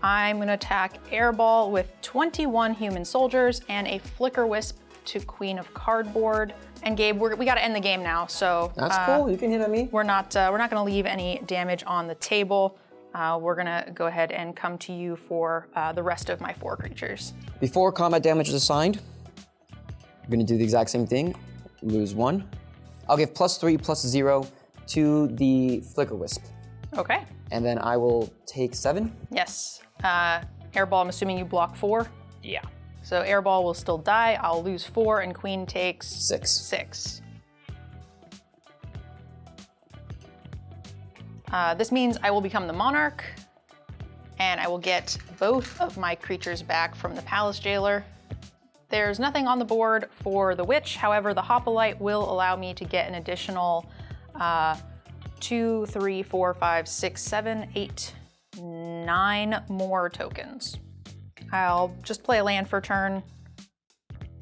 I'm gonna attack Airball with 21 human soldiers and a Flicker Wisp to Queen of Cardboard. And Gabe, we gotta end the game now, so. That's cool, you can hit at me. We're not gonna leave any damage on the table. We're gonna go ahead and come to you for the rest of my 4 creatures. Before combat damage is assigned, I'm gonna do the exact same thing. Lose 1. I'll give +3/+0 to the Flicker Wisp. Okay. And then I will take 7. Yes. Airball, I'm assuming you block 4. Yeah. So Airball will still die. I'll lose 4, and Queen takes 6. This means I will become the Monarch, and I will get both of my creatures back from the Palace Jailer. There's nothing on the board for the Witch. However, the Hoplite will allow me to get an additional 2, 3, 4, 5, 6, 7, 8, 9 more tokens. I'll just play a land for turn,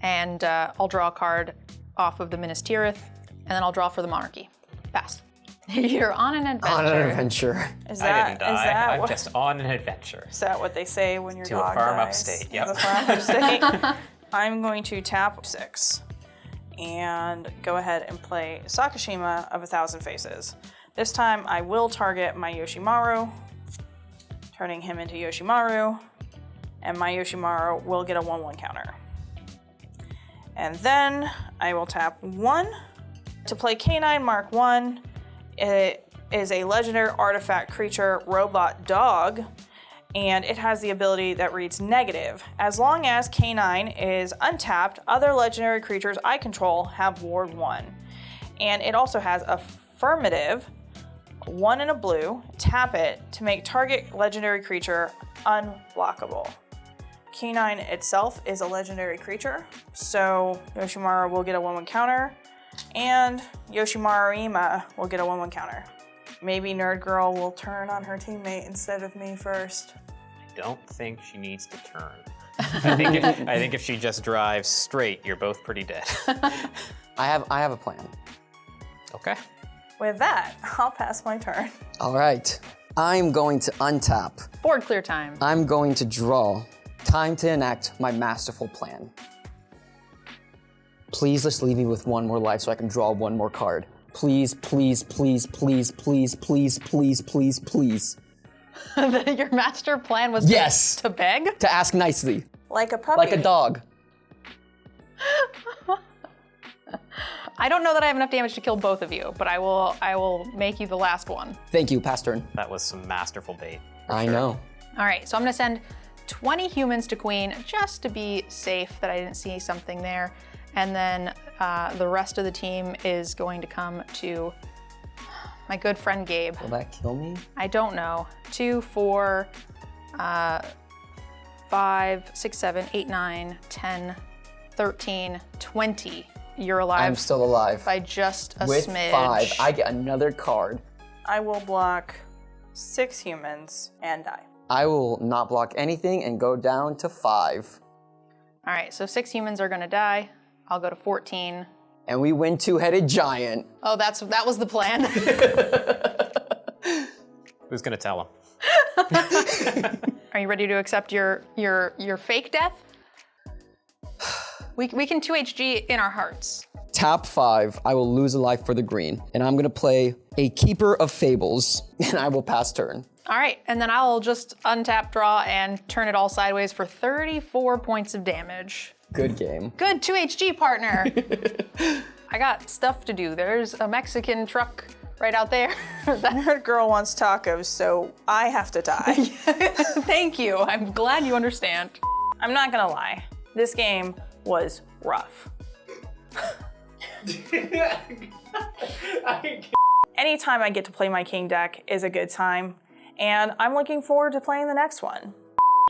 and I'll draw a card off of the Minas Tirith, and then I'll draw for the Monarchy. Pass. You're on an adventure. On an adventure. Is I that, didn't die. is that I'm what, just on an adventure. is that what they say when your To a dog farm dies? upstate, yep. The farm upstate. I'm going to tap 6 and go ahead and play Sakashima of 1,000 Faces. This time I will target my Yoshimaru, turning him into Yoshimaru, and my Yoshimaru will get a 1/1 counter. And then I will tap 1 to play Canine Mark 1. It is a legendary artifact creature robot dog, and it has the ability that reads negative. As long as Canine is untapped, other legendary creatures I control have Ward 1. And it also has affirmative, 1 and a blue, tap it to make target legendary creature unblockable. Canine itself is a legendary creature, so Yoshimaru will get a 1/1 counter, and Yoshimaru Ima will get a 1/1 counter. Maybe Nerd Girl will turn on her teammate instead of me first. I don't think she needs to turn. I think if she just drives straight, you're both pretty dead. I have a plan. Okay. With that, I'll pass my turn. All right, I'm going to untap. Board clear time. I'm going to draw. Time to enact my masterful plan. Please just leave me with 1 more life so I can draw 1 more card. Please, please, please, please, please, please, please, please, please. Your master plan was Yes. to beg? To ask nicely, Like a puppy. like a dog. I don't know that I have enough damage to kill both of you, but I will make you the last one. Thank you, pass turn. That was some masterful bait. I know. All right, so I'm gonna send 20 humans to Queen just to be safe that I didn't see something there. And then the rest of the team is going to come to my good friend Gabe. Will that kill me? I don't know. 2, 4, 5, 6, 7, 8, 9, 10, 13, 20. You're alive. I'm still alive. By just a With smidge. 5, I get another card. I will block 6 humans and die. I will not block anything and go down to 5. All right, so 6 humans are gonna die. I'll go to 14. And we win 2-headed giant. Oh, that was the plan. Who's gonna tell him? All Are you ready to accept your fake death? We can 2HG in our hearts. Tap 5, I will lose a life for the green. And I'm gonna play a Keeper of Fables, and I will pass turn. All right, and then I'll just untap, draw, and turn it all sideways for 34 points of damage. Good game. Good 2HG, partner. I got stuff to do. There's a Mexican truck right out there. The nerd girl wants tacos, so I have to die. Thank you. I'm glad you understand. I'm not gonna lie. This game was rough. Anytime I get to play my king deck is a good time, and I'm looking forward to playing the next one.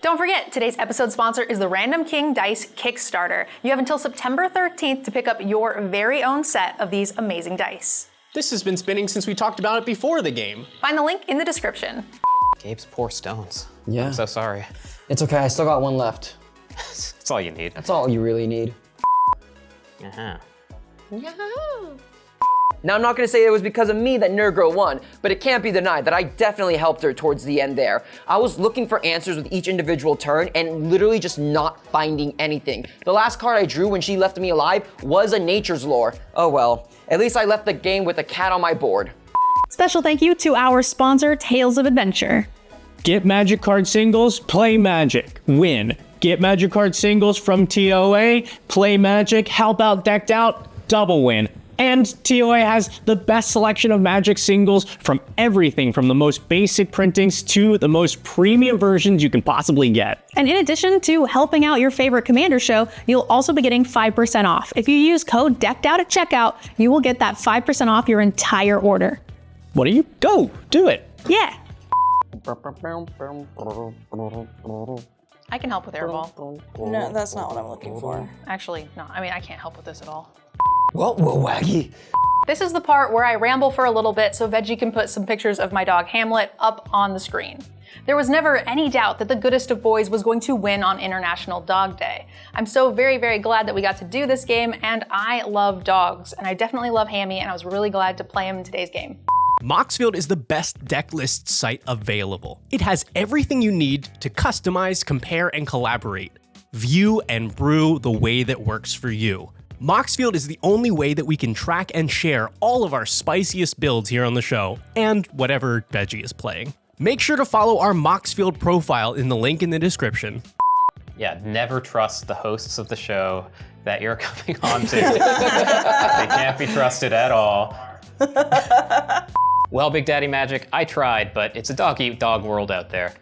Don't forget, today's episode sponsor is the Random King Dice Kickstarter. You have until September 13th to pick up your very own set of these amazing dice. This has been spinning since we talked about it before the game. Find the link in the description. Gabe's poor stones. Yeah. I'm so sorry. It's okay, I still got one left. That's all you need. That's all you really need. Uh-huh. Now, I'm not gonna say it was because of me that Nerd Girl won, but it can't be denied that I definitely helped her towards the end there. I was looking for answers with each individual turn and literally just not finding anything. The last card I drew when she left me alive was a Nature's Lore. Oh well, at least I left the game with a cat on my board. Special thank you to our sponsor, Tales of Adventure. Get Magic card singles, play Magic, win. Get Magic card singles from TOA, play Magic, help out decked out, double win. And TOA has the best selection of Magic singles from everything from the most basic printings to the most premium versions you can possibly get. And in addition to helping out your favorite Commander show, you'll also be getting 5% off. If you use code DECKEDOUT at checkout, you will get that 5% off your entire order. What do you go? Do it. Yeah. I can help with Airball. No, that's not what I'm looking for. Actually, no, I mean, I can't help with this at all. Whoa, Waggy. This is the part where I ramble for a little bit so Veggie can put some pictures of my dog Hamlet up on the screen. There was never any doubt that the goodest of boys was going to win on International Dog Day. I'm so very, very glad that we got to do this game, and I love dogs, and I definitely love Hammy, and I was really glad to play him in today's game. Moxfield is the best deck list site available. It has everything you need to customize, compare, and collaborate. View and brew the way that works for you. Moxfield is the only way that we can track and share all of our spiciest builds here on the show, and whatever Veggie is playing. Make sure to follow our Moxfield profile in the link in the description. Yeah, never trust the hosts of the show that you're coming on to. They can't be trusted at all. Well, Big Daddy Magic, I tried, but it's a dog-eat-dog world out there.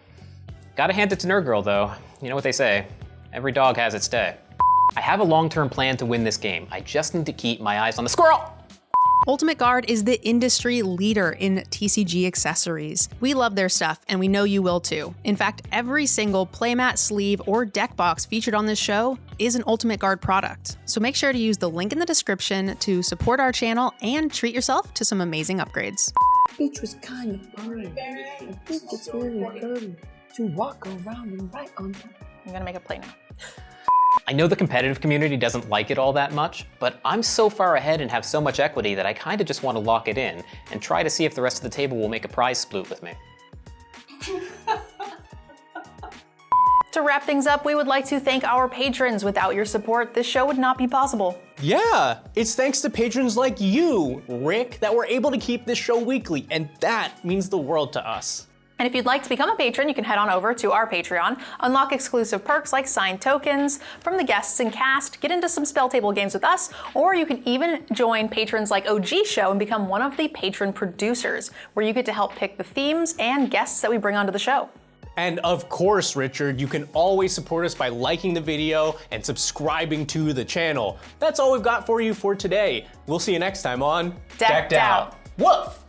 Gotta hand it to Nerd Girl, though. You know what they say, every dog has its day. I have a long-term plan to win this game. I just need to keep my eyes on the squirrel. Ultimate Guard is the industry leader in TCG accessories. We love their stuff, and we know you will too. In fact, every single playmat, sleeve, or deck box featured on this show is an Ultimate Guard product. So make sure to use the link in the description to support our channel and treat yourself to some amazing upgrades. Beach was kind of fun. I think it's really good to walk around and write on. I'm gonna make a play now. I know the competitive community doesn't like it all that much, but I'm so far ahead and have so much equity that I kind of just want to lock it in and try to see if the rest of the table will make a prize sploot with me. To wrap things up, we would like to thank our patrons. Without your support, this show would not be possible. Yeah, it's thanks to patrons like you, Rick, that we're able to keep this show weekly, and that means the world to us. And if you'd like to become a patron, you can head on over to our Patreon, unlock exclusive perks like signed tokens from the guests and cast, get into some spell table games with us, or you can even join patrons like OG Show and become one of the patron producers, where you get to help pick the themes and guests that we bring onto the show. And of course, Richard, you can always support us by liking the video and subscribing to the channel. That's all we've got for you for today. We'll see you next time on Decked Out. Woof!